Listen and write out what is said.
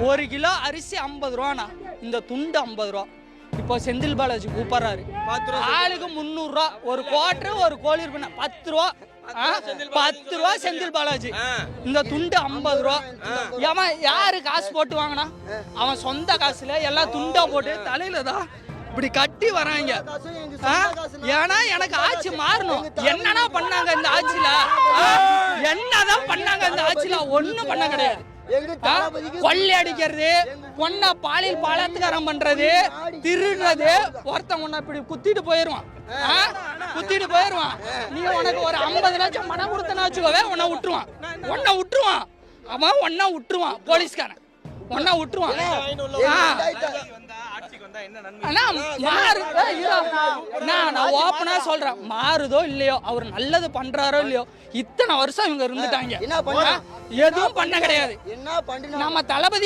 1 kilo அரிசி 50 ரூபாண்ணா, இந்த துண்டு 50 ரூபா. இப்போ செந்தில் பாலாஜி கூப்பிடுறாரு, ஆளுக்கு 300 ரூபா, ஒரு குவார்டர் ஒரு கோழி இருப்பேன் 10 ரூபா, 10 ரூபா செந்தில் பாலாஜி. இந்த துண்டு 50 ரூபா. ஏமா யாரு காசு போட்டு வாங்கினா? அவன் சொந்த காசுல எல்லாம் துண்டா போட்டு தலையில தான் இப்படி கட்டி வராங்க. ஏன்னா எனக்கு ஆட்சி மாறணும். என்னன்னா பண்ணாங்க இந்த ஆட்சியில? என்னதான் பண்ணாங்க இந்த ஆட்சியில? ஒண்ணும் பண்ண கிடையாது. கொள்ளை அடிக்கிறது, பொண்ணை பாலியல் பலாத்காரம் பண்றது, திருடுறது. ஒருத்தன் உன்னை இப்படி குத்திட்டு போயிருவான், குத்திட்டு போயிருவான். நீ உனக்கு ஒரு 50 லட்சம் பணம் கொடுத்தனா வச்சுக்கோவே, உன்னை விட்டுருவான். அவன் உன்னை விட்டுருவான், போலீஸ்காரன் உன்னை விட்டுருவான். நான் ஓப்பனா சொல்றேன், மாறுதோ இல்லையோ, அவர் நல்லது பண்றாரோ இல்லையோ, இத்தனை வருஷம் இவங்க இருந்துட்டாங்க, எதுவும் பண்ண கிடையாது. நம்ம தளபதி